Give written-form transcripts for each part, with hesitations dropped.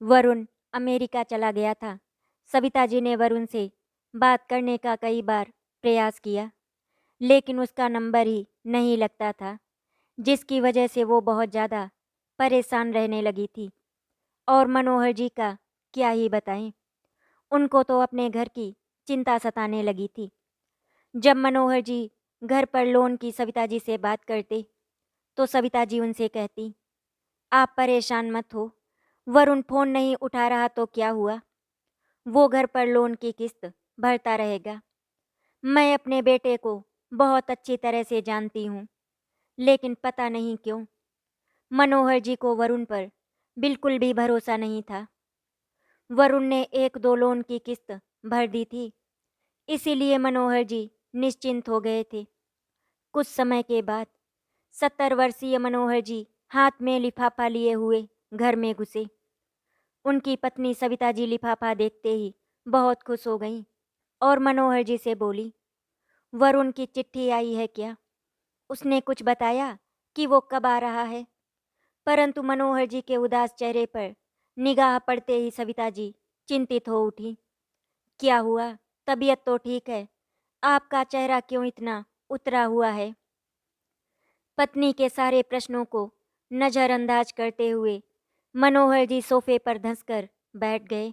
Varun America चला गया था। सविता जी ने वरुण से बात करने का कई बार प्रयास किया, लेकिन उसका नंबर ही नहीं लगता था, जिसकी वजह से वो बहुत ज़्यादा परेशान रहने लगी थी। और मनोहर जी का क्या ही बताएं, उनको तो अपने घर की चिंता सताने लगी थी। जब मनोहर जी घर पर लोन की सविता जी से बात करते, तो सविता जी उनसे कहती, आप परेशान मत हो, वरुण फ़ोन नहीं उठा रहा तो क्या हुआ, वो घर पर लोन की किस्त भरता रहेगा। मैं अपने बेटे को बहुत अच्छी तरह से जानती हूँ, लेकिन पता नहीं क्यों मनोहर जी को वरुण पर बिल्कुल भी भरोसा नहीं था। वरुण ने 1-2 लोन की किस्त भर दी थी, इसीलिए मनोहर जी निश्चिंत हो गए थे। कुछ समय के बाद 70 वर्षीय मनोहर जी हाथ में लिफाफा लिए हुए घर में घुसे। उनकी पत्नी सविता जी लिफाफा देखते ही बहुत खुश हो गईं और मनोहर जी से बोली, वरुण की चिट्ठी आई है क्या? उसने कुछ बताया कि वो कब आ रहा है? परंतु मनोहर जी के उदास चेहरे पर निगाह पड़ते ही सविता जी चिंतित हो उठी। क्या हुआ? तबीयत तो ठीक है, आपका चेहरा क्यों इतना उतरा हुआ है? पत्नी के सारे प्रश्नों को नजरअंदाज करते हुए मनोहर जी सोफे पर धंसकर बैठ गए।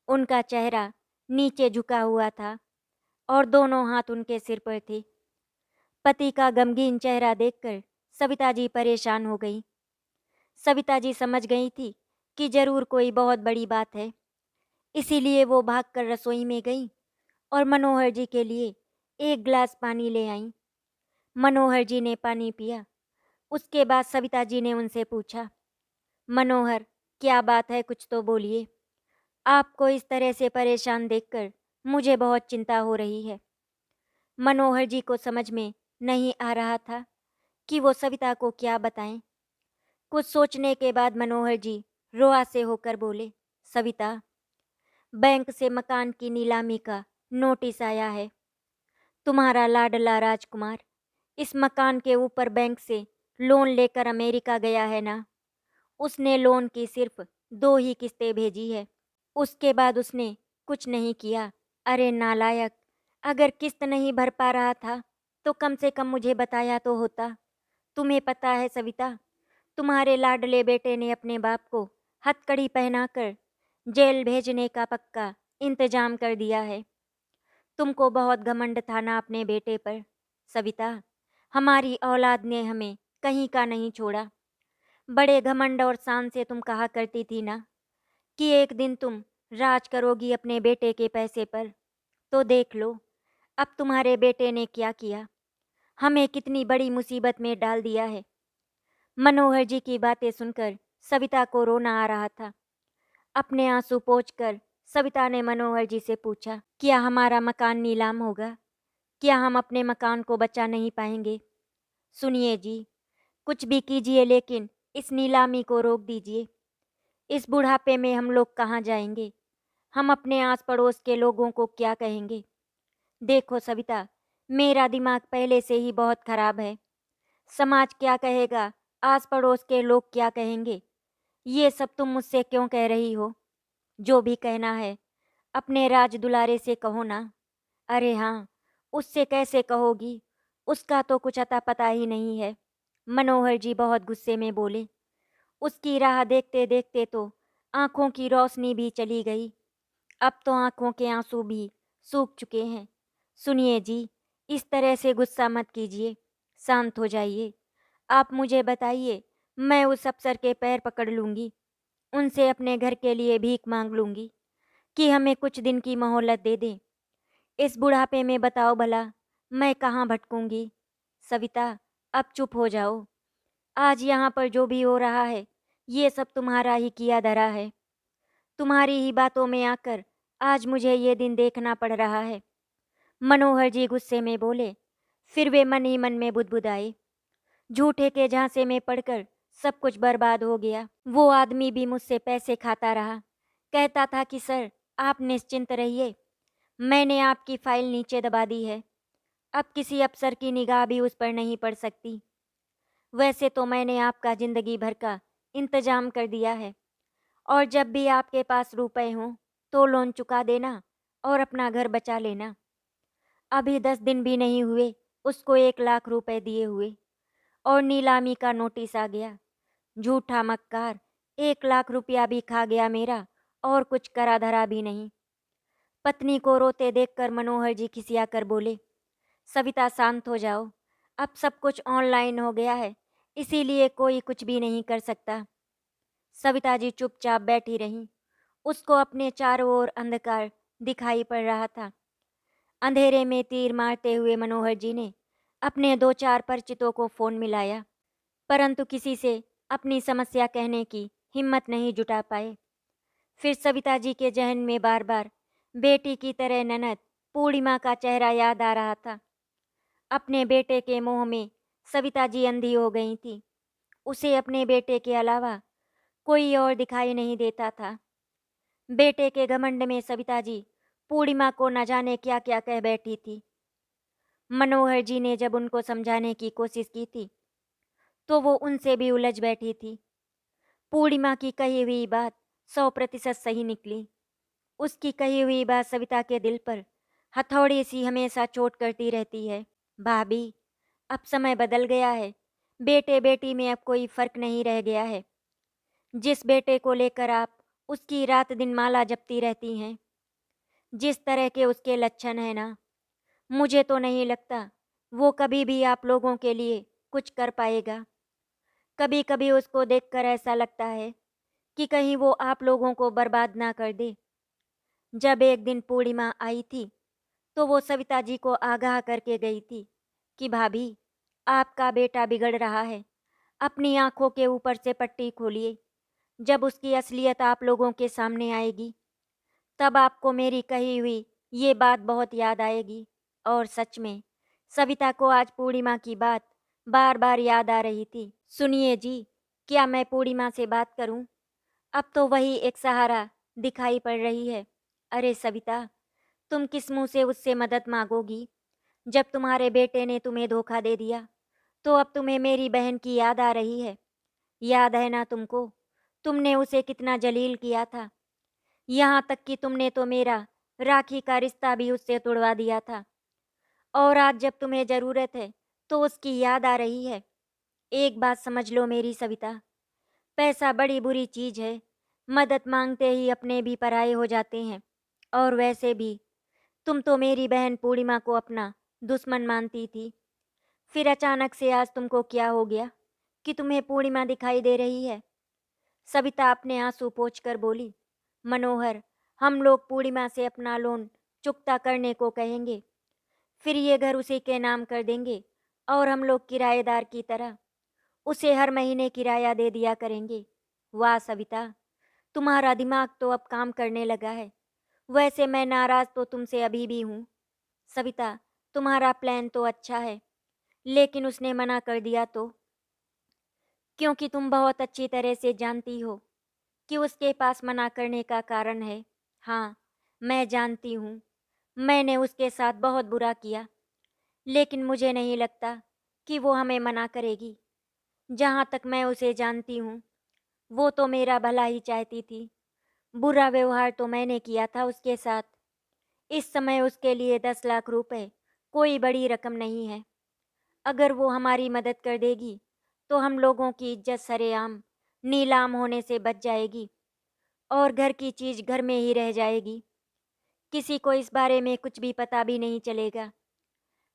उनका चेहरा नीचे झुका हुआ था और दोनों हाथ उनके सिर पर थे। पति का गमगीन चेहरा देखकर सविता जी परेशान हो गई। सविता जी समझ गई थी कि जरूर कोई बहुत बड़ी बात है, इसीलिए वो भागकर रसोई में गई और मनोहर जी के लिए एक गिलास पानी ले आईं। मनोहर जी ने पानी पिया। उसके बाद सविता जी ने उनसे पूछा, मनोहर, क्या बात है, कुछ तो बोलिए। आपको इस तरह से परेशान देखकर मुझे बहुत चिंता हो रही है। मनोहर जी को समझ में नहीं आ रहा था कि वो सविता को क्या बताएं। कुछ सोचने के बाद मनोहर जी रोआ से होकर बोले, सविता, बैंक से मकान की नीलामी का नोटिस आया है। तुम्हारा लाडला राजकुमार इस मकान के ऊपर बैंक से लोन लेकर अमेरिका गया है ना। उसने लोन की सिर्फ 2 ही किस्तें भेजी है, उसके बाद उसने कुछ नहीं किया। अरे नालायक, अगर किस्त नहीं भर पा रहा था तो कम से कम मुझे बताया तो होता। तुम्हें पता है सविता, तुम्हारे लाडले बेटे ने अपने बाप को हथकड़ी पहनाकर जेल भेजने का पक्का इंतजाम कर दिया है। तुमको बहुत घमंड था ना अपने बेटे पर। सविता, हमारी औलाद ने हमें कहीं का नहीं छोड़ा। बड़े घमंड और शान से तुम कहा करती थी ना कि एक दिन तुम राज करोगी अपने बेटे के पैसे पर। तो देख लो, अब तुम्हारे बेटे ने क्या किया, हमें कितनी बड़ी मुसीबत में डाल दिया है। मनोहर जी की बातें सुनकर सविता को रोना आ रहा था। अपने आंसू पोंछकर सविता ने मनोहर जी से पूछा, क्या हमारा मकान नीलाम होगा? क्या हम अपने मकान को बचा नहीं पाएंगे? सुनिए जी, कुछ भी कीजिए, लेकिन इस नीलामी को रोक दीजिए। इस बुढ़ापे में हम लोग कहाँ जाएंगे? हम अपने आस पड़ोस के लोगों को क्या कहेंगे? देखो सविता, मेरा दिमाग पहले से ही बहुत खराब है। समाज क्या कहेगा, आस पड़ोस के लोग क्या कहेंगे, ये सब तुम मुझसे क्यों कह रही हो? जो भी कहना है अपने राज दुलारे से कहो ना। अरे हाँ, उससे कैसे कहोगी, उसका तो कुछ अता पता ही नहीं है। मनोहर जी बहुत गुस्से में बोले। उसकी राह देखते देखते तो आंखों की रोशनी भी चली गई। अब तो आंखों के आंसू भी सूख चुके हैं। सुनिए जी, इस तरह से गुस्सा मत कीजिए, शांत हो जाइए। आप मुझे बताइए, मैं उस अफसर के पैर पकड़ लूँगी, उनसे अपने घर के लिए भीख मांग लूँगी कि हमें कुछ दिन की मोहलत दे दें। इस बुढ़ापे में बताओ भला मैं कहाँ भटकूंगी? सविता, अब चुप हो जाओ। आज यहाँ पर जो भी हो रहा है, ये सब तुम्हारा ही किया धरा है। तुम्हारी ही बातों में आकर आज मुझे ये दिन देखना पड़ रहा है। मनोहर जी गुस्से में बोले। फिर वे मन ही मन में बुदबुदाए, झूठे के झांसे में पड़कर सब कुछ बर्बाद हो गया। वो आदमी भी मुझसे पैसे खाता रहा, कहता था कि सर, आप निश्चिंत रहिए, मैंने आपकी फाइल नीचे दबा दी है, अब किसी अफसर की निगाह भी उस पर नहीं पड़ सकती। वैसे तो मैंने आपका जिंदगी भर का इंतजाम कर दिया है और जब भी आपके पास रुपए हों तो लोन चुका देना और अपना घर बचा लेना। अभी 10 दिन भी नहीं हुए उसको 1 लाख रुपए दिए हुए और नीलामी का नोटिस आ गया। झूठा मक्कार, 1 लाख रुपया भी खा गया मेरा और कुछ करा धरा भी नहीं। पत्नी को रोते देखकर मनोहर जी खिसिया कर बोले, सविता शांत हो जाओ, अब सब कुछ ऑनलाइन हो गया है, इसीलिए कोई कुछ भी नहीं कर सकता। सविता जी चुपचाप बैठी रहीं। उसको अपने चारों ओर अंधकार दिखाई पड़ रहा था। अंधेरे में तीर मारते हुए मनोहर जी ने अपने 2-4 परिचितों को फोन मिलाया, परंतु किसी से अपनी समस्या कहने की हिम्मत नहीं जुटा पाए। फिर सविता जी के जहन में बार बार बेटी की तरह ननद पूर्णिमा का चेहरा याद आ रहा था। अपने बेटे के मोह में सविता जी अंधी हो गई थी। उसे अपने बेटे के अलावा कोई और दिखाई नहीं देता था। बेटे के घमंड में सविता जी पूर्णिमा को न जाने क्या क्या कह बैठी थी। मनोहर जी ने जब उनको समझाने की कोशिश की थी तो वो उनसे भी उलझ बैठी थी। पूर्णिमा की कही हुई बात 100% सही निकली। उसकी कही हुई बात सविता के दिल पर हथौड़ी सी हमेशा चोट करती रहती है। भाभी, अब समय बदल गया है। बेटे बेटी में अब कोई फर्क नहीं रह गया है। जिस बेटे को लेकर आप उसकी रात दिन माला जपती रहती हैं, जिस तरह के उसके लक्षण हैं ना, मुझे तो नहीं लगता वो कभी भी आप लोगों के लिए कुछ कर पाएगा। कभी कभी उसको देखकर ऐसा लगता है कि कहीं वो आप लोगों को बर्बाद ना कर दे। जब एक दिन पूर्णिमा आई थी तो वो सविता जी को आगाह करके गई थी कि भाभी, आपका बेटा बिगड़ रहा है, अपनी आंखों के ऊपर से पट्टी खोलिए। जब उसकी असलियत आप लोगों के सामने आएगी तब आपको मेरी कही हुई ये बात बहुत याद आएगी। और सच में सविता को आज पूर्णिमा की बात बार बार याद आ रही थी। सुनिए जी, क्या मैं पूर्णिमा से बात करूं? अब तो वही एक सहारा दिखाई पड़ रही है। अरे सविता, तुम किस मुंह से उससे मदद मांगोगी? जब तुम्हारे बेटे ने तुम्हें धोखा दे दिया तो अब तुम्हें मेरी बहन की याद आ रही है। याद है ना तुमको, तुमने उसे कितना जलील किया था। यहाँ तक कि तुमने तो मेरा राखी का रिश्ता भी उससे तुड़वा दिया था। और आज जब तुम्हें जरूरत है तो उसकी याद आ रही है। एक बात समझ लो मेरी सविता, पैसा बड़ी बुरी चीज है। मदद मांगते ही अपने भी पराये हो जाते हैं। और वैसे भी तुम तो मेरी बहन पूर्णिमा को अपना दुश्मन मानती थी। फिर अचानक से आज तुमको क्या हो गया कि तुम्हें पूर्णिमा दिखाई दे रही है? सविता अपने आंसू पोंछ कर बोली, मनोहर, हम लोग पूर्णिमा से अपना लोन चुकता करने को कहेंगे। फिर ये घर उसी के नाम कर देंगे और हम लोग किराएदार की तरह उसे हर महीने किराया दे दिया करेंगे। वाह सविता, तुम्हारा दिमाग तो अब काम करने लगा है। वैसे मैं नाराज तो तुमसे अभी भी हूँ। सविता, तुम्हारा प्लान तो अच्छा है, लेकिन उसने मना कर दिया तो? क्योंकि तुम बहुत अच्छी तरह से जानती हो कि उसके पास मना करने का कारण है। हाँ, मैं जानती हूँ। मैंने उसके साथ बहुत बुरा किया, लेकिन मुझे नहीं लगता कि वो हमें मना करेगी। जहाँ तक मैं उसे जानती हूँ, वो तो मेरा भला ही चाहती थी। बुरा व्यवहार तो मैंने किया था उसके साथ। इस समय उसके लिए 10 लाख रुपए कोई बड़ी रकम नहीं है। अगर वो हमारी मदद कर देगी तो हम लोगों की इज्जत सरेआम नीलाम होने से बच जाएगी और घर की चीज घर में ही रह जाएगी। किसी को इस बारे में कुछ भी पता भी नहीं चलेगा।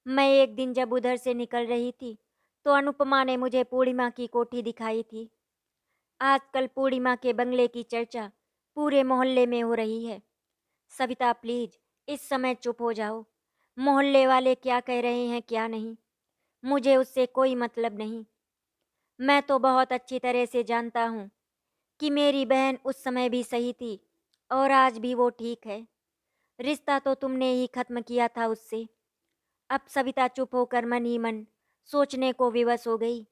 मैं एक दिन जब उधर से निकल रही थी तो अनुपमा ने मुझे पूर्णिमा की कोठी दिखाई थी। आजकल पूर्णिमा के बंगले की चर्चा पूरे मोहल्ले में हो रही है। सविता प्लीज, इस समय चुप हो जाओ। मोहल्ले वाले क्या कह रहे हैं क्या नहीं, मुझे उससे कोई मतलब नहीं। मैं तो बहुत अच्छी तरह से जानता हूँ कि मेरी बहन उस समय भी सही थी और आज भी वो ठीक है। रिश्ता तो तुमने ही खत्म किया था उससे। अब सविता चुप होकर मन ही मन सोचने को विवश हो गई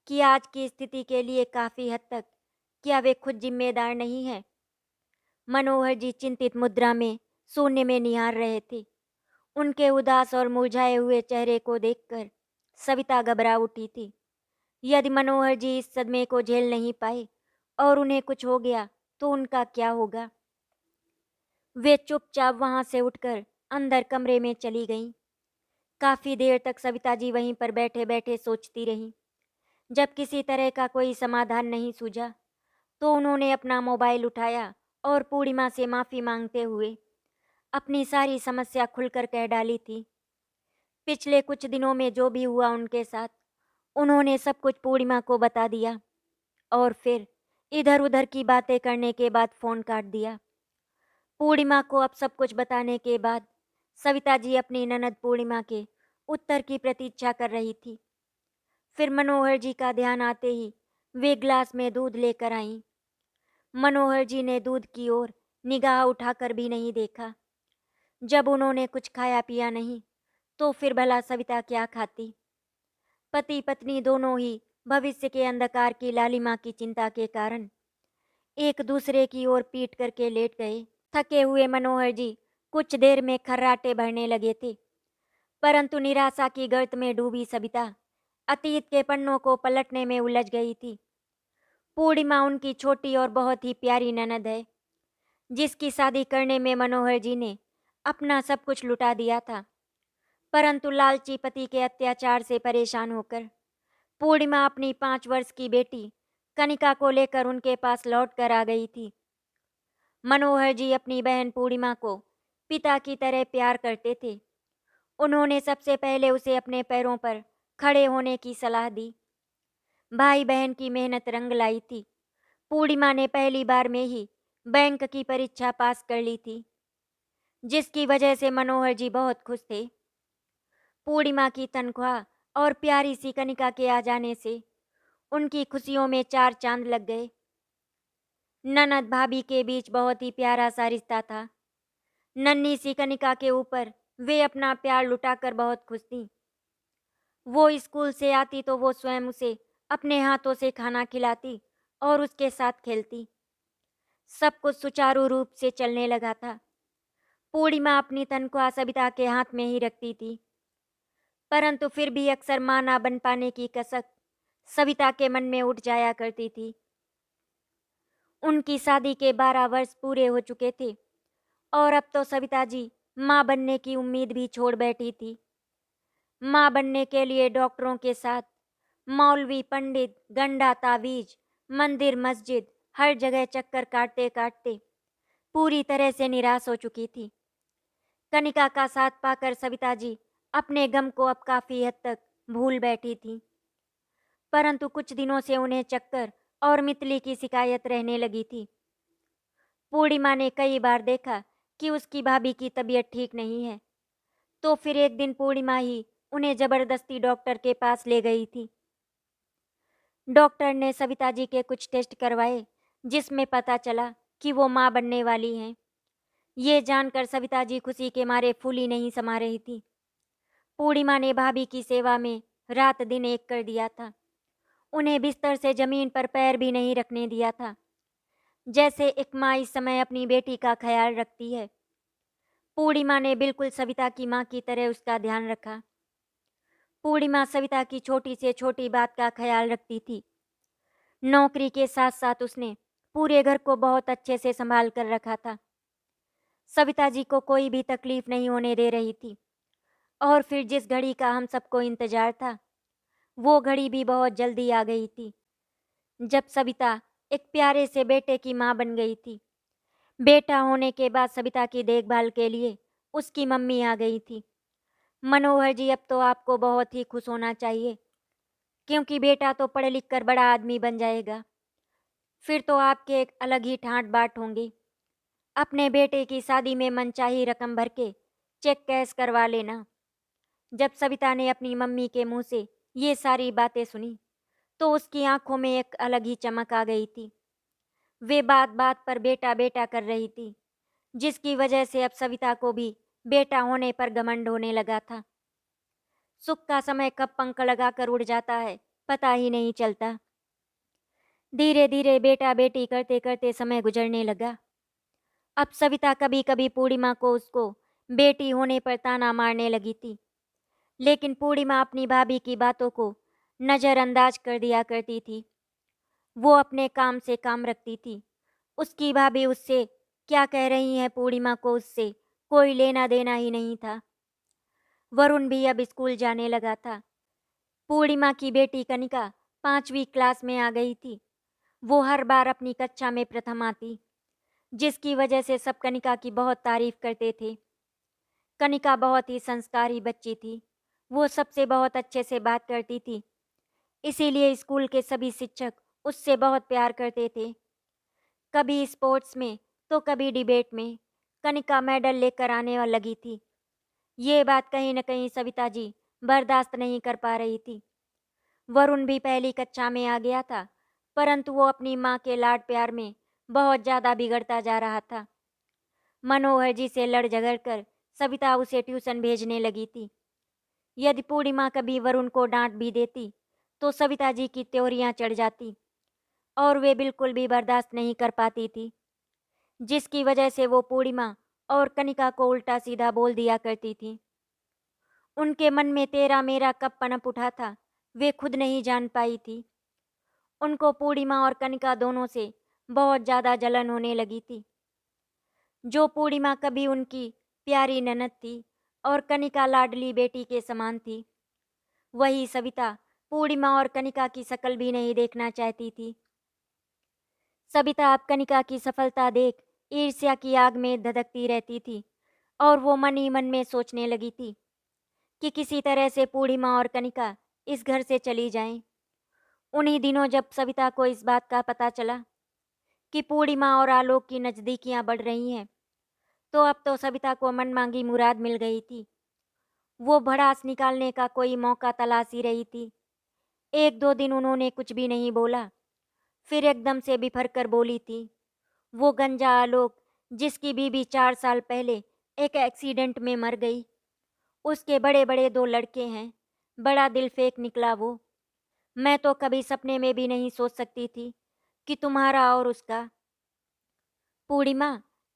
कि आज की स्थिति के लिए काफी हद तक क्या वे खुद जिम्मेदार नहीं है। मनोहर जी चिंतित मुद्रा में शून्य में निहार रहे थे। उनके उदास और मुरझाए हुए चेहरे को देखकर सविता घबरा उठी थी। यदि मनोहर जी इस सदमे को झेल नहीं पाए और उन्हें कुछ हो गया तो उनका क्या होगा। वे चुपचाप वहां से उठकर अंदर कमरे में चली गईं। काफी देर तक सविता जी वहीं पर बैठे बैठे सोचती रहीं। जब किसी तरह का कोई समाधान नहीं सूझा तो उन्होंने अपना मोबाइल उठाया और पूर्णिमा से माफी मांगते हुए अपनी सारी समस्या खुलकर कह डाली थी। पिछले कुछ दिनों में जो भी हुआ उनके साथ, उन्होंने सब कुछ पूर्णिमा को बता दिया और फिर इधर उधर की बातें करने के बाद फोन काट दिया। पूर्णिमा को अब सब कुछ बताने के बाद सविता जी अपनी ननद पूर्णिमा के उत्तर की प्रतीक्षा कर रही थी। फिर मनोहर जी का ध्यान आते ही वे ग्लास में दूध लेकर आईं। मनोहर जी ने दूध की ओर निगाह उठाकर भी नहीं देखा। जब उन्होंने कुछ खाया पिया नहीं तो फिर भला सविता क्या खाती। पति पत्नी दोनों ही भविष्य के अंधकार की लालिमा की चिंता के कारण एक दूसरे की ओर पीट करके लेट गए। थके हुए मनोहर जी कुछ देर में खर्राटे भरने लगे थे, परंतु निराशा की गर्त में डूबी सविता अतीत के पन्नों को पलटने में उलझ गई थी। पूर्णिमा उनकी छोटी और बहुत ही प्यारी ननद है, जिसकी शादी करने में मनोहर जी ने अपना सब कुछ लुटा दिया था। परंतु लालची पति के अत्याचार से परेशान होकर पूर्णिमा अपनी 5 वर्ष की बेटी कनिका को लेकर उनके पास लौट कर आ गई थी। मनोहर जी अपनी बहन पूर्णिमा को पिता की तरह प्यार करते थे। उन्होंने सबसे पहले उसे अपने पैरों पर खड़े होने की सलाह दी। भाई बहन की मेहनत रंग लाई थी। पूर्णिमा ने पहली बार में ही बैंक की परीक्षा पास कर ली थी, जिसकी वजह से मनोहर जी बहुत खुश थे। पूर्णिमा की तनख्वाह और प्यारी सी कनिका के आ जाने से उनकी खुशियों में 4 चांद लग गए। ननद भाभी के बीच बहुत ही प्यारा सा रिश्ता था। नन्ही सी कनिका के ऊपर वे अपना प्यार लुटाकर बहुत खुश थीं। वो स्कूल से आती तो वो स्वयं उसे अपने हाथों से खाना खिलाती और उसके साथ खेलती। सब कुछ सुचारू रूप से चलने लगा था। पूर्णिमा अपनी तनख्वाह सविता के हाथ में ही रखती थी, परंतु फिर भी अक्सर मां ना बन पाने की कसक सविता के मन में उठ जाया करती थी। उनकी शादी के 12 वर्ष पूरे हो चुके थे और अब तो सविता जी मां बनने की उम्मीद भी छोड़ बैठी थी। मां बनने के लिए डॉक्टरों के साथ मौलवी पंडित गंडा तावीज मंदिर मस्जिद हर जगह चक्कर काटते काटते पूरी तरह से निराश हो चुकी थी। कनिका का साथ पाकर सविता जी अपने गम को अब काफी हद तक भूल बैठी थी, परंतु कुछ दिनों से उन्हें चक्कर और मितली की शिकायत रहने लगी थी। पूर्णिमा ने कई बार देखा कि उसकी भाभी की तबीयत ठीक नहीं है, तो फिर एक दिन पूर्णिमा ही उन्हें जबरदस्ती डॉक्टर के पास ले गई थी। डॉक्टर ने सविता जी के कुछ टेस्ट करवाए, जिसमें पता चला कि वो मां बनने वाली हैं। ये जानकर सविता जी खुशी के मारे फूली नहीं समा रही थी। पूर्णिमा ने भाभी की सेवा में रात दिन एक कर दिया था। उन्हें बिस्तर से जमीन पर पैर भी नहीं रखने दिया था, जैसे एक माँ इस समय अपनी बेटी का ख्याल रखती है। पूर्णिमा ने बिल्कुल सविता की माँ की तरह उसका ध्यान रखा। पूर्णिमा सविता की छोटी से छोटी बात का ख्याल रखती थी। नौकरी के साथ साथ उसने पूरे घर को बहुत अच्छे से संभाल कर रखा था। सविता जी को कोई भी तकलीफ नहीं होने दे रही थी। और फिर जिस घड़ी का हम सबको इंतजार था, वो घड़ी भी बहुत जल्दी आ गई थी, जब सविता एक प्यारे से बेटे की माँ बन गई थी। बेटा होने के बाद सविता की देखभाल के लिए उसकी मम्मी आ गई थी। मनोहर जी, अब तो आपको बहुत ही खुश होना चाहिए, क्योंकि बेटा तो पढ़ लिख कर बड़ा आदमी बन जाएगा। फिर तो आपके एक अलग ही ठाट बाट होंगे। अपने बेटे की शादी में मनचाही रकम भर के चेक कैश करवा लेना। जब सविता ने अपनी मम्मी के मुंह से ये सारी बातें सुनी तो उसकी आंखों में एक अलग ही चमक आ गई थी। वे बात बात पर बेटा बेटा कर रही थी, जिसकी वजह से अब सविता को भी बेटा होने पर घमंड होने लगा था। सुख का समय कब पंख लगाकर उड़ जाता है पता ही नहीं चलता। धीरे धीरे बेटा बेटी करते करते समय गुजरने लगा। अब सविता कभी कभी पूर्णिमा को उसको बेटी होने पर ताना मारने लगी थी, लेकिन पूर्णिमा अपनी भाभी की बातों को नज़रअंदाज कर दिया करती थी। वो अपने काम से काम रखती थी उसकी भाभी उससे क्या कह रही हैं, पूर्णिमा को उससे कोई लेना देना ही नहीं था। वरुण भी अब स्कूल जाने लगा था। पूर्णिमा की बेटी कनिका 5वीं क्लास में आ गई थी। वो हर बार अपनी कक्षा में प्रथम आती, जिसकी वजह से सब कनिका की बहुत तारीफ करते थे। कनिका बहुत ही संस्कारी बच्ची थी। वो सबसे बहुत अच्छे से बात करती थी, इसीलिए स्कूल के सभी शिक्षक उससे बहुत प्यार करते थे। कभी स्पोर्ट्स में तो कभी डिबेट में कनिका मेडल लेकर आने लगी थी। ये बात कहीं न कहीं सविता जी बर्दाश्त नहीं कर पा रही थी। वरुण भी पहली कक्षा में आ गया था, परंतु वो अपनी माँ के लाड प्यार में बहुत ज़्यादा बिगड़ता जा रहा था। मनोहर जी से लड़ झगड़ कर सविता उसे ट्यूशन भेजने लगी थी। यदि पूर्णिमा कभी वरुण को डांट भी देती, तो सविता जी की त्योरियां चढ़ जाती और वे बिल्कुल भी बर्दाश्त नहीं कर पाती थी, जिसकी वजह से वो पूर्णिमा और कनिका को उल्टा सीधा बोल दिया करती थी। उनके मन में तेरा मेरा कब पनप उठा था, वे खुद नहीं जान पाई थी। उनको पूर्णिमा और कनिका दोनों से बहुत ज़्यादा जलन होने लगी थी। जो पूर्णिमा कभी उनकी प्यारी ननद थी और कनिका लाडली बेटी के समान थी, वही सविता पूर्णिमा और कनिका की शक्ल भी नहीं देखना चाहती थी। सविता अब कनिका की सफलता देख ईर्ष्या की आग में धधकती रहती थी और वो मन ही मन में सोचने लगी थी कि किसी तरह से पूर्णिमा और कनिका इस घर से चली जाएं। उन्हीं दिनों जब सविता को इस बात का पता चला कि पूर्णिमा और आलोक की नज़दीकियां बढ़ रही हैं, तो अब तो सविता को मनमांगी मुराद मिल गई थी। वो भड़ास निकालने का कोई मौका तलाश ही रही थी। 1-2 दिन उन्होंने कुछ भी नहीं बोला, फिर एकदम से बिफर कर बोली थी। वो गंजा आलोक, जिसकी बीवी 4 साल पहले एक एक्सीडेंट में मर गई, उसके बड़े बड़े 2 लड़के हैं। बड़ा दिल फेंक निकला वो। मैं तो कभी सपने में भी नहीं सोच सकती थी कि तुम्हारा और उसका। पूर्णिमा,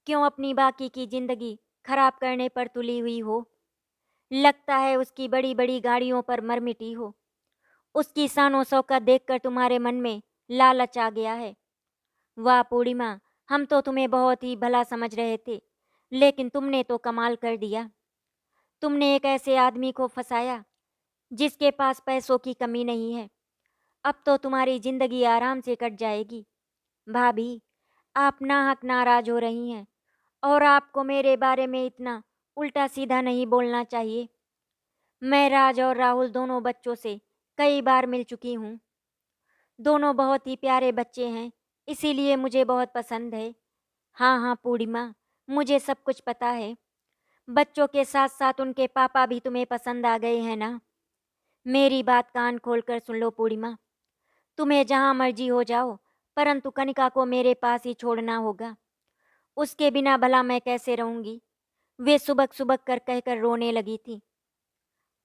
क्यों अपनी बाकी की जिंदगी खराब करने पर तुली हुई हो? लगता है उसकी बड़ी बड़ी गाड़ियों पर मर मिटी हो। उसकी शानो शौकत देखकर तुम्हारे मन में लालच आ गया है। वाह पूर्णिमा, हम तो तुम्हें बहुत ही भला समझ रहे थे, लेकिन तुमने तो कमाल कर दिया। तुमने एक ऐसे आदमी को फंसाया जिसके पास पैसों की कमी नहीं है। अब तो तुम्हारी जिंदगी आराम से कट जाएगी। भाभी, आप नाहक नाराज हो रही हैं और आपको मेरे बारे में इतना उल्टा सीधा नहीं बोलना चाहिए। मैं राज और राहुल दोनों बच्चों से कई बार मिल चुकी हूँ। दोनों बहुत ही प्यारे बच्चे हैं, इसीलिए मुझे बहुत पसंद है। हाँ हाँ पूर्णिमा, मुझे सब कुछ पता है। बच्चों के साथ साथ उनके पापा भी तुम्हें पसंद आ गए हैं ना? मेरी बात कान खोलकर सुन लो पूर्णिमा, तुम्हें जहाँ मर्जी हो जाओ, परंतु कनिका को मेरे पास ही छोड़ना होगा। उसके बिना भला मैं कैसे रहूंगी? वे सुबक सुबक कर कहकर रोने लगी थी।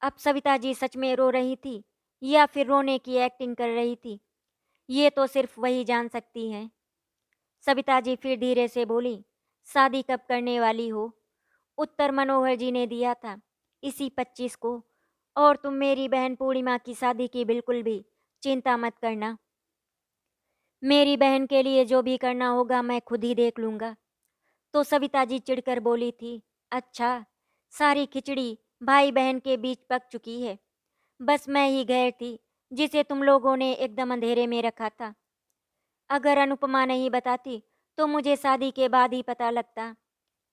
अब सविता जी सच में रो रही थी या फिर रोने की एक्टिंग कर रही थी, ये तो सिर्फ वही जान सकती हैं। सविता जी फिर धीरे से बोली, शादी कब करने वाली हो? उत्तर मनोहर जी ने दिया था, इसी 25 को। और तुम मेरी बहन पूर्णिमा की शादी की बिल्कुल भी चिंता मत करना। मेरी बहन के लिए जो भी करना होगा मैं खुद ही देख लूँगा। तो सविता जी चिढ़कर बोली थी, अच्छा, सारी खिचड़ी भाई बहन के बीच पक चुकी है। बस मैं ही गैर थी जिसे तुम लोगों ने एकदम अंधेरे में रखा था। अगर अनुपमा नहीं बताती तो मुझे शादी के बाद ही पता लगता।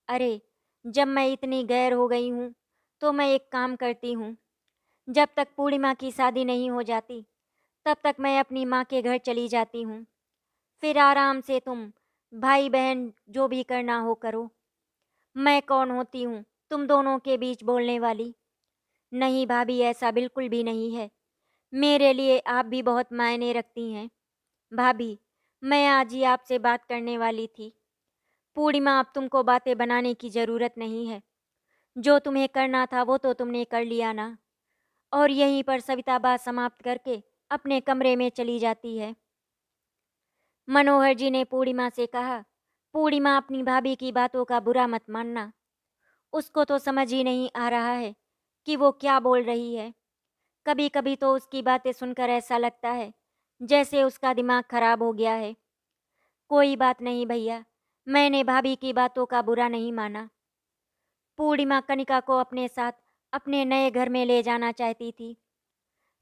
अरे, जब मैं इतनी गैर हो गई हूँ, तो मैं एक काम करती हूँ। जब तक पूर्णिमा की शादी नहीं हो जाती, तब तक मैं अपनी माँ के घर चली जाती हूँ। फिर आराम से तुम भाई बहन जो भी करना हो करो। मैं कौन होती हूँ तुम दोनों के बीच बोलने वाली? नहीं भाभी, ऐसा बिल्कुल भी नहीं है। मेरे लिए आप भी बहुत मायने रखती हैं। भाभी, मैं आज ही आपसे बात करने वाली थी। पूर्णिमा, अब तुमको बातें बनाने की ज़रूरत नहीं है। जो तुम्हें करना था वो तो तुमने कर लिया ना। और यहीं पर सविता बात समाप्त करके अपने कमरे में चली जाती है। मनोहर जी ने पूर्णिमा से कहा, पूर्णिमा, अपनी भाभी की बातों का बुरा मत मानना। उसको तो समझ ही नहीं आ रहा है कि वो क्या बोल रही है। कभी कभी तो उसकी बातें सुनकर ऐसा लगता है जैसे उसका दिमाग खराब हो गया है। कोई बात नहीं भैया, मैंने भाभी की बातों का बुरा नहीं माना। पूर्णिमा कनिका को अपने साथ अपने नए घर में ले जाना चाहती थी,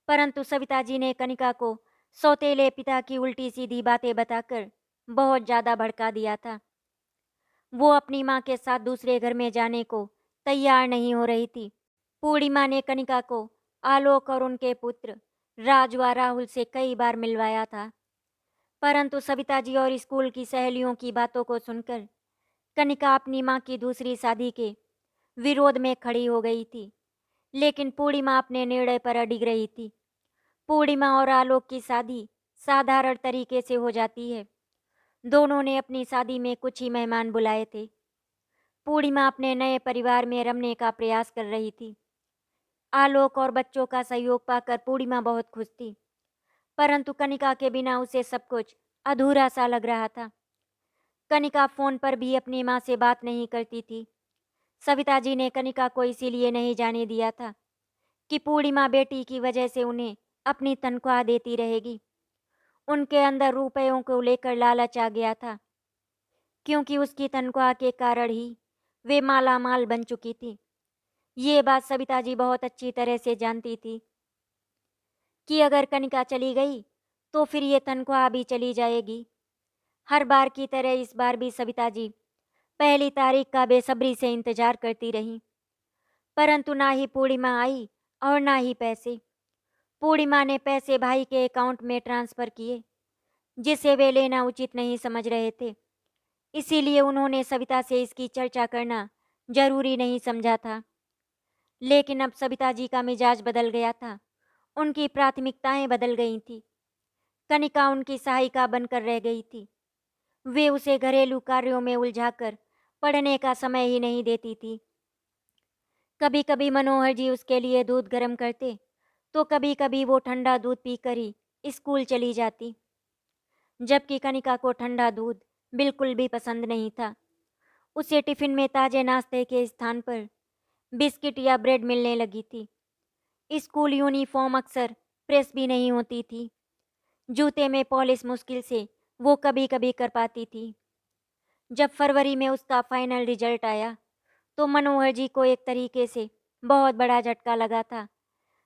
परंतु सविता जी ने कनिका को सौतेले पिता की उल्टी सीधी बातें बताकर बहुत ज़्यादा भड़का दिया था। वो अपनी माँ के साथ दूसरे घर में जाने को तैयार नहीं हो रही थी। पूर्णिमा ने कनिका को आलोक और उनके पुत्र राज व राहुल से कई बार मिलवाया था, परंतु सविता जी और स्कूल की सहेलियों की बातों को सुनकर कनिका अपनी माँ की दूसरी शादी के विरोध में खड़ी हो गई थी। लेकिन पूर्णिमा अपने निर्णय पर अडिग रही थी। पूर्णिमा और आलोक की शादी साधारण तरीके से हो जाती है। दोनों ने अपनी शादी में कुछ ही मेहमान बुलाए थे। पूर्णिमा अपने नए परिवार में रमने का प्रयास कर रही थी। आलोक और बच्चों का सहयोग पाकर पूर्णिमा बहुत खुश थी, परंतु कनिका के बिना उसे सब कुछ अधूरा सा लग रहा था। कनिका फोन पर भी अपनी माँ से बात नहीं करती थी। सविता जी ने कनिका को इसीलिए नहीं जाने दिया था कि पूर्णिमा बेटी की वजह से उन्हें अपनी तनख्वाह देती रहेगी। उनके अंदर रुपयों को लेकर लालच आ गया था, क्योंकि उसकी तनख्वाह के कारण ही वे माला माल बन चुकी थी। ये बात सविता जी बहुत अच्छी तरह से जानती थी कि अगर कनिका चली गई तो फिर ये तनख्वाह भी चली जाएगी। हर बार की तरह इस बार भी सविता जी पहली तारीख का बेसब्री से इंतजार करती रहीं, परंतु ना ही पूर्णिमा आई और ना ही पैसे। पूर्णिमा ने पैसे भाई के अकाउंट में ट्रांसफ़र किए, जिसे वे लेना उचित नहीं समझ रहे थे। इसीलिए उन्होंने सविता से इसकी चर्चा करना जरूरी नहीं समझा था। लेकिन अब सविता जी का मिजाज बदल गया था। उनकी प्राथमिकताएं बदल गई थी। कनिका उनकी सहायिका बनकर रह गई थी। वे उसे घरेलू कार्यों में उलझाकर पढ़ने का समय ही नहीं देती थी। कभी कभी मनोहर जी उसके लिए दूध गर्म करते, तो कभी कभी वो ठंडा दूध पीकर ही स्कूल चली जाती, जबकि कनिका को ठंडा दूध बिल्कुल भी पसंद नहीं था। उसे टिफिन में ताजे नाश्ते के स्थान पर बिस्किट या ब्रेड मिलने लगी थी। स्कूल यूनिफॉर्म अक्सर प्रेस भी नहीं होती थी। जूते में पॉलिश मुश्किल से वो कभी कभी कर पाती थी। जब फरवरी में उसका फाइनल रिजल्ट आया तो मनोहर जी को एक तरीके से बहुत बड़ा झटका लगा था,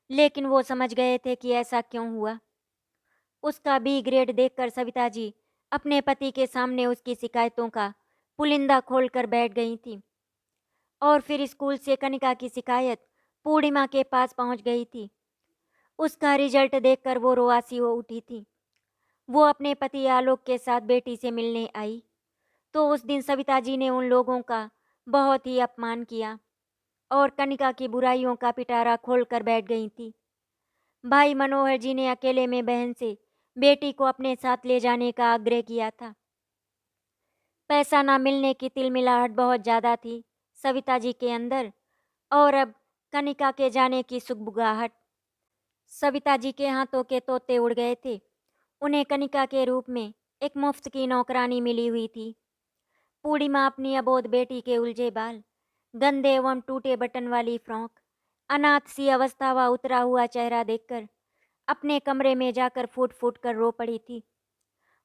लेकिन वो समझ गए थे कि ऐसा क्यों हुआ। उसका बी ग्रेड देखकर सविता जी अपने पति के सामने उसकी शिकायतों का पुलिंदा खोलकर बैठ गई थी। और फिर स्कूल से कनिका की शिकायत पूर्णिमा के पास पहुंच गई थी। उसका रिजल्ट देखकर वो रोआसी हो उठी थी। वो अपने पति आलोक के साथ बेटी से मिलने आई, तो उस दिन सविता जी ने उन लोगों का बहुत ही अपमान किया और कनिका की बुराइयों का पिटारा खोलकर बैठ गई थी। भाई मनोहर जी ने अकेले में बहन से बेटी को अपने साथ ले जाने का आग्रह किया था। पैसा ना मिलने की तिलमिलाहट बहुत ज़्यादा थी सविता जी के अंदर, और अब कनिका के जाने की सुगबुगाहट। सविता जी के हाथों के तोते उड़ गए थे। उन्हें कनिका के रूप में एक मुफ्त की नौकरानी मिली हुई थी। पूर्णिमा अपनी अबोध बेटी के उलझे बाल, गंदे एवं टूटे बटन वाली फ्रॉक, अनाथ सी अवस्था व उतरा हुआ चेहरा देखकर अपने कमरे में जाकर फूट फूट कर रो पड़ी थी।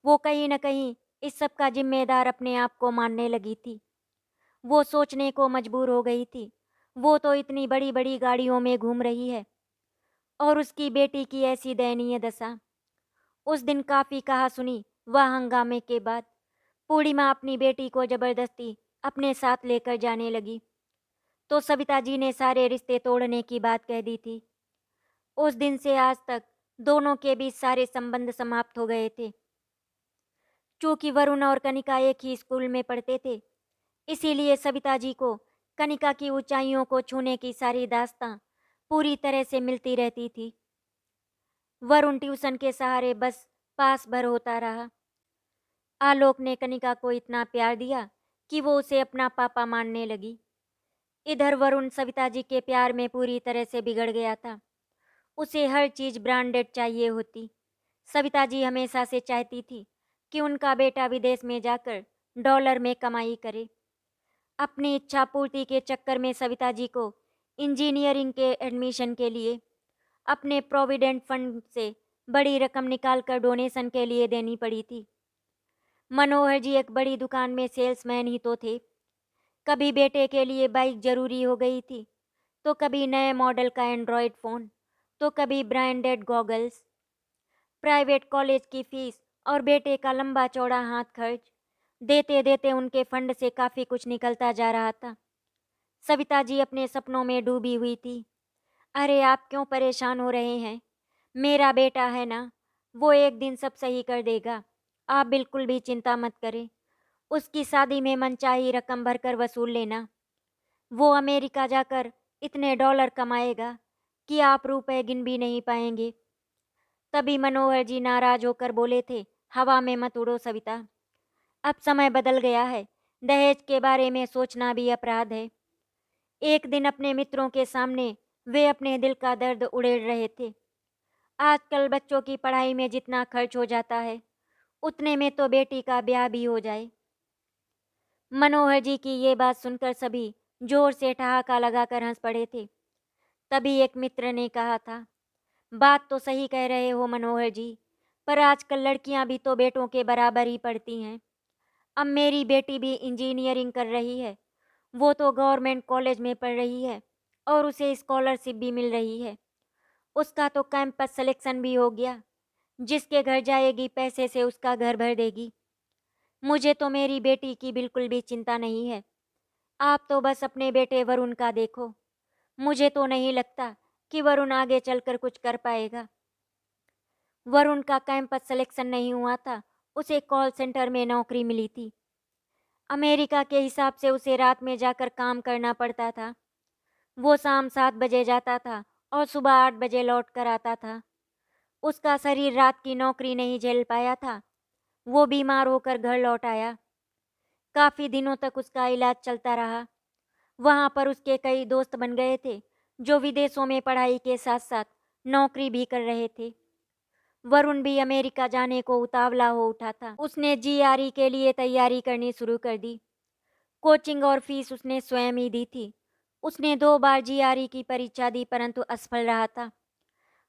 वो कहीं न कहीं इस सब का जिम्मेदार अपने आप को मानने लगी थी। वो सोचने को मजबूर हो गई थी, वो तो इतनी बड़ी बड़ी गाड़ियों में घूम रही है और उसकी बेटी की ऐसी दयनीय दशा। उस दिन काफ़ी कहा सुनी व हंगामे के बाद पूर्णिमा अपनी बेटी को जबरदस्ती अपने साथ लेकर जाने लगी, तो सविता जी ने सारे रिश्ते तोड़ने की बात कह दी थी। उस दिन से आज तक दोनों के बीच सारे संबंध समाप्त हो गए थे। चूंकि वरुण और कनिका एक ही स्कूल में पढ़ते थे, इसीलिए सविता जी को कनिका की ऊंचाइयों को छूने की सारी दास्तां पूरी तरह से मिलती रहती थी। वरुण ट्यूशन के सहारे बस पास भर होता रहा। आलोक ने कनिका को इतना प्यार दिया कि वो उसे अपना पापा मानने लगी। इधर वरुण सविता जी के प्यार में पूरी तरह से बिगड़ गया था। उसे हर चीज़ ब्रांडेड चाहिए होती। सविता जी हमेशा से चाहती थी कि उनका बेटा विदेश में जाकर डॉलर में कमाई करे। अपनी इच्छा पूर्ति के चक्कर में सविता जी को इंजीनियरिंग के एडमिशन के लिए अपने प्रोविडेंट फंड से बड़ी रकम निकालकर डोनेशन के लिए देनी पड़ी थी। मनोहर जी एक बड़ी दुकान में सेल्समैन ही तो थे। कभी बेटे के लिए बाइक जरूरी हो गई थी, तो कभी नए मॉडल का एंड्रॉयड फ़ोन, तो कभी ब्रांडेड गॉगल्स। प्राइवेट कॉलेज की फीस और बेटे का लंबा चौड़ा हाथ खर्च देते देते उनके फंड से काफ़ी कुछ निकलता जा रहा था। सविता जी अपने सपनों में डूबी हुई थी। अरे आप क्यों परेशान हो रहे हैं? मेरा बेटा है ना, वो एक दिन सब सही कर देगा। आप बिल्कुल भी चिंता मत करें। उसकी शादी में मनचाही रकम भरकर वसूल लेना। वो अमेरिका जाकर इतने डॉलर कमाएगा कि आप रुपए गिन भी नहीं पाएंगे। तभी मनोहर जी नाराज होकर बोले थे, हवा में मत उड़ो सविता। अब समय बदल गया है। दहेज के बारे में सोचना भी अपराध है। एक दिन अपने मित्रों के सामने वे अपने दिल का दर्द उड़ेल रहे थे। आजकल बच्चों की पढ़ाई में जितना खर्च हो जाता है, उतने में तो बेटी का ब्याह भी हो जाए। मनोहर जी की ये बात सुनकर सभी जोर से ठहाका लगाकर हंस पड़े थे। तभी एक मित्र ने कहा था, बात तो सही कह रहे हो मनोहर जी, पर आजकल लड़कियां भी तो बेटों के बराबर ही पढ़ती हैं। अब मेरी बेटी भी इंजीनियरिंग कर रही है। वो तो गवर्नमेंट कॉलेज में पढ़ रही है और उसे स्कॉलरशिप भी मिल रही है। उसका तो कैंपस सिलेक्शन भी हो गया। जिसके घर जाएगी पैसे से उसका घर भर देगी। मुझे तो मेरी बेटी की बिल्कुल भी चिंता नहीं है। आप तो बस अपने बेटे वरुण का देखो। मुझे तो नहीं लगता कि वरुण आगे चलकर कुछ कर पाएगा। वरुण का कैंपस सिलेक्शन नहीं हुआ था, उसे कॉल सेंटर में नौकरी मिली थी। अमेरिका के हिसाब से उसे रात में जाकर काम करना पड़ता था। वो शाम 7 बजे जाता था और सुबह 8 बजे लौट कर आता था। उसका शरीर रात की नौकरी नहीं झेल पाया था। वो बीमार होकर घर लौट आया। काफ़ी दिनों तक उसका इलाज चलता रहा। वहाँ पर उसके कई दोस्त बन गए थे, जो विदेशों में पढ़ाई के साथ साथ नौकरी भी कर रहे थे। वरुण भी अमेरिका जाने को उतावला हो उठा था। उसने जीआरई के लिए तैयारी करनी शुरू कर दी। कोचिंग और फीस उसने स्वयं ही दी थी। उसने 2 बार जीआरई की परीक्षा दी, परंतु असफल रहा था।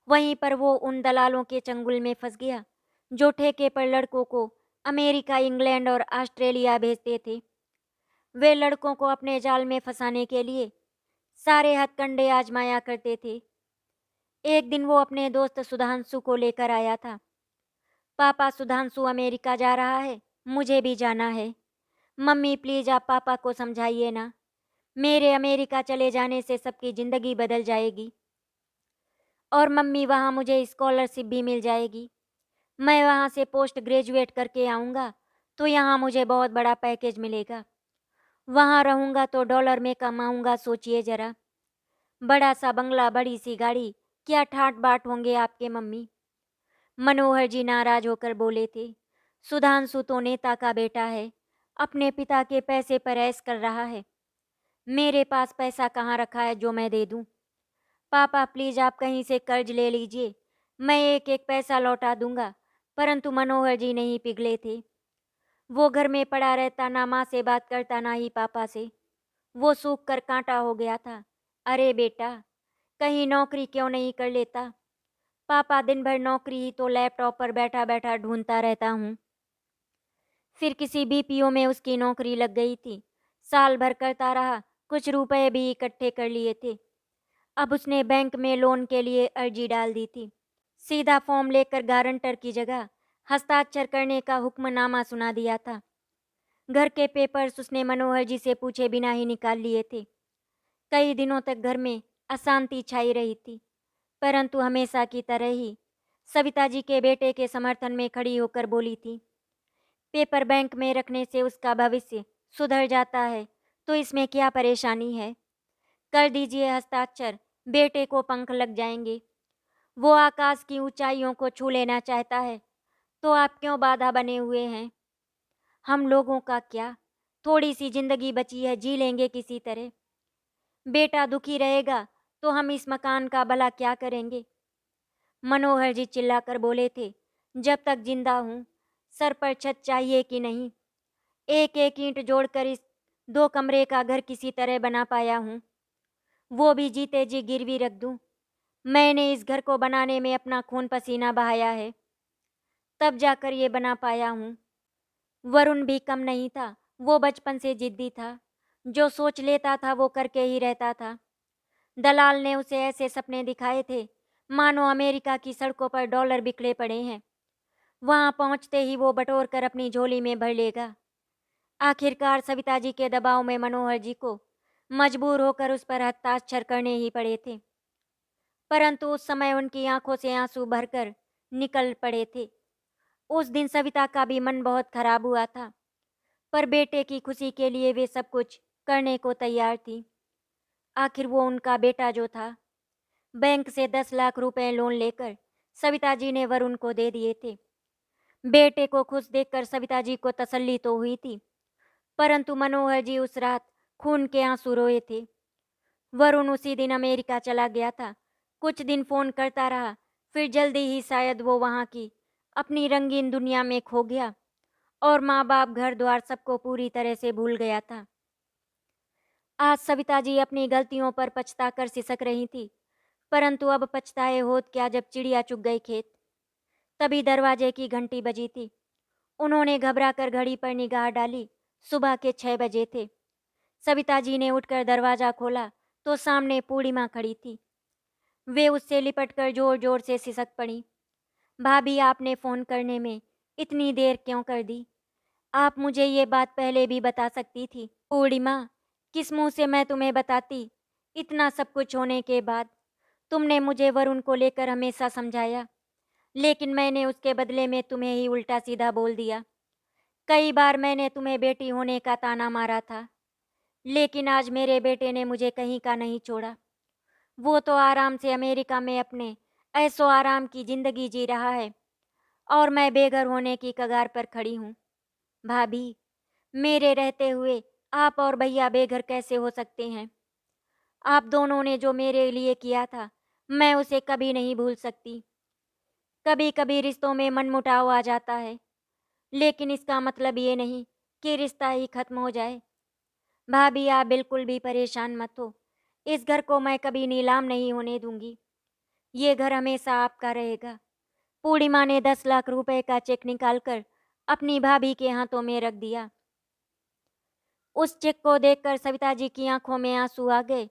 वहीं पर वो उन दलालों के चंगुल में फंस गया, जो ठेके पर लड़कों को अमेरिका, इंग्लैंड और ऑस्ट्रेलिया भेजते थे। वे लड़कों को अपने जाल में फंसाने के लिए सारे हथकंडे आजमाया करते थे। एक दिन वो अपने दोस्त सुधांशु को लेकर आया था। पापा, सुधांशु अमेरिका जा रहा है, मुझे भी जाना है। मम्मी प्लीज आप पापा को समझाइए ना। मेरे अमेरिका चले जाने से सबकी ज़िंदगी बदल जाएगी और मम्मी वहाँ मुझे स्कॉलरशिप भी मिल जाएगी। मैं वहाँ से पोस्ट ग्रेजुएट करके आऊँगा तो यहाँ मुझे बहुत बड़ा पैकेज मिलेगा। वहाँ रहूँगा तो डॉलर में कमाऊँगा। सोचिए जरा, बड़ा सा बंगला, बड़ी सी गाड़ी, क्या ठाट बाट होंगे आपके मम्मी। मनोहर जी नाराज होकर बोले थे, सुधांशु तो नेता का बेटा है, अपने पिता के पैसे पर ऐश कर रहा है। मेरे पास पैसा कहाँ रखा है जो मैं दे दूँ। पापा प्लीज आप कहीं से कर्ज ले लीजिए, मैं एक एक पैसा लौटा दूंगा। परंतु मनोहर जी नहीं पिघले थे। वो घर में पड़ा रहता, ना माँ से बात करता ना ही पापा से। वो सूख कर कांटा हो गया था। अरे बेटा, कहीं नौकरी क्यों नहीं कर लेता? पापा दिन भर नौकरी ही तो लैपटॉप पर बैठा बैठा ढूंढता रहता हूँ। फिर किसी बीपीओ में उसकी नौकरी लग गई थी। साल भर करता रहा, कुछ रुपए भी इकट्ठे कर लिए थे। अब उसने बैंक में लोन के लिए अर्जी डाल दी थी। सीधा फॉर्म लेकर गारंटर की जगह हस्ताक्षर करने का हुक्मनामा सुना दिया था। घर के पेपर्स उसने मनोहर जी से पूछे बिना ही निकाल लिए थे। कई दिनों तक घर में अशांति छाई रही थी, परंतु हमेशा की तरह ही सविता जी के बेटे के समर्थन में खड़ी होकर बोली थी, पेपर बैंक में रखने से उसका भविष्य सुधर जाता है, तो इसमें क्या परेशानी है? कर दीजिए हस्ताक्षर, बेटे को पंख लग जाएंगे। वो आकाश की ऊंचाइयों को छू लेना चाहता है, तो आप क्यों बाधा बने हुए हैं? हम लोगों का क्या, थोड़ी सी जिंदगी बची है, जी लेंगे किसी तरह। बेटा दुखी रहेगा तो हम इस मकान का भला क्या करेंगे? मनोहर जी चिल्लाकर बोले थे, जब तक जिंदा हूँ सर पर छत चाहिए कि नहीं? एक एक ईंट जोड़कर इस 2 कमरे का घर किसी तरह बना पाया हूँ, वो भी जीते जी गिरवी रख दूँ। मैंने इस घर को बनाने में अपना खून पसीना बहाया है, तब जाकर ये बना पाया हूँ। वरुण भी कम नहीं था। वो बचपन से जिद्दी था। जो सोच लेता था वो करके ही रहता था। दलाल ने उसे ऐसे सपने दिखाए थे मानो अमेरिका की सड़कों पर डॉलर बिखरे पड़े हैं। वहां पहुंचते ही वो बटोर कर अपनी झोली में भर लेगा। आखिरकार सविता जी के दबाव में मनोहर जी को मजबूर होकर उस पर हस्ताक्षर करने ही पड़े थे। परंतु उस समय उनकी आंखों से आंसू भरकर निकल पड़े थे। उस दिन सविता का भी मन बहुत खराब हुआ था, पर बेटे की खुशी के लिए वे सब कुछ करने को तैयार थी। आखिर वो उनका बेटा जो था। बैंक से 10 लाख रुपए लोन लेकर सविता जी ने वरुण को दे दिए थे। बेटे को खुश देखकर सविता जी को तसल्ली तो हुई थी, परंतु मनोहर जी उस रात खून के आंसू रोए थे। वरुण उसी दिन अमेरिका चला गया था। कुछ दिन फोन करता रहा, फिर जल्दी ही शायद वो वहां की अपनी रंगीन दुनिया में खो गया और माँ बाप घर द्वार सबको पूरी तरह से भूल गया था। आज सविता जी अपनी गलतियों पर पछता कर सिसक रही थी, परंतु अब पछताए होत क्या जब चिड़िया चुग गई खेत। तभी दरवाजे की घंटी बजी थी। उन्होंने घबरा कर घड़ी पर निगाह डाली। सुबह के 6 बजे थे। सविता जी ने उठकर दरवाजा खोला तो सामने पूर्णिमा खड़ी थी। वे उससे लिपटकर जोर जोर से सिसक पड़ी। भाभी, आपने फोन करने में इतनी देर क्यों कर दी? आप मुझे ये बात पहले भी बता सकती थी। पूर्णिमा, किस मुंह से मैं तुम्हें बताती? इतना सब कुछ होने के बाद तुमने मुझे वरुण को लेकर हमेशा समझाया, लेकिन मैंने उसके बदले में तुम्हें ही उल्टा सीधा बोल दिया। कई बार मैंने तुम्हें बेटी होने का ताना मारा था, लेकिन आज मेरे बेटे ने मुझे कहीं का नहीं छोड़ा। वो तो आराम से अमेरिका में अपने ऐसो आराम की जिंदगी जी रहा है और मैं बेघर होने की कगार पर खड़ी हूँ। भाभी, मेरे रहते हुए आप और भैया बेघर कैसे हो सकते हैं? आप दोनों ने जो मेरे लिए किया था, मैं उसे कभी नहीं भूल सकती। कभी कभी रिश्तों में मनमुटाव आ जाता है, लेकिन इसका मतलब ये नहीं कि रिश्ता ही खत्म हो जाए। भाभी, आप बिल्कुल भी परेशान मत हो। इस घर को मैं कभी नीलाम नहीं होने दूंगी। ये घर हमेशा आपका रहेगा। पूर्णिमा ने 10 लाख रुपए का चेक निकालकर अपनी भाभी के हाथों में रख दिया। उस चेक को देखकर सविता जी की आंखों में आंसू आ गए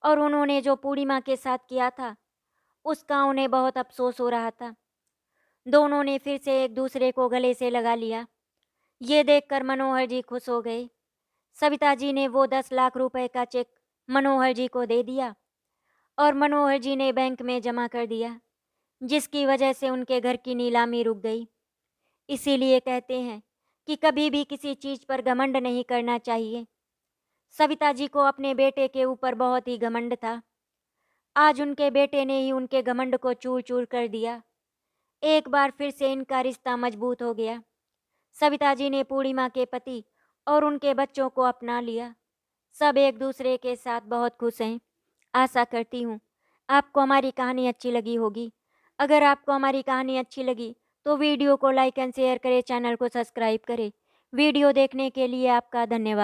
और उन्होंने जो पूर्णिमा के साथ किया था उसका उन्हें बहुत अफसोस हो रहा था। दोनों ने फिर से एक दूसरे को गले से लगा लिया। ये देखकर मनोहर जी खुश हो गए। सविता जी ने वो 10 लाख रुपए का चेक मनोहर जी को दे दिया और मनोहर जी ने बैंक में जमा कर दिया, जिसकी वजह से उनके घर की नीलामी रुक गई। इसीलिए कहते हैं कि कभी भी किसी चीज पर घमंड नहीं करना चाहिए। सविता जी को अपने बेटे के ऊपर बहुत ही घमंड था। आज उनके बेटे ने ही उनके घमंड को चूर चूर कर दिया। एक बार फिर से इनका रिश्ता मजबूत हो गया। सविता जी ने पूर्णिमा के पति और उनके बच्चों को अपना लिया। सब एक दूसरे के साथ बहुत खुश हैं। आशा करती हूँ आपको हमारी कहानी अच्छी लगी होगी। अगर आपको हमारी कहानी अच्छी लगी तो वीडियो को लाइक एंड शेयर करें, चैनल को सब्सक्राइब करें। वीडियो देखने के लिए आपका धन्यवाद।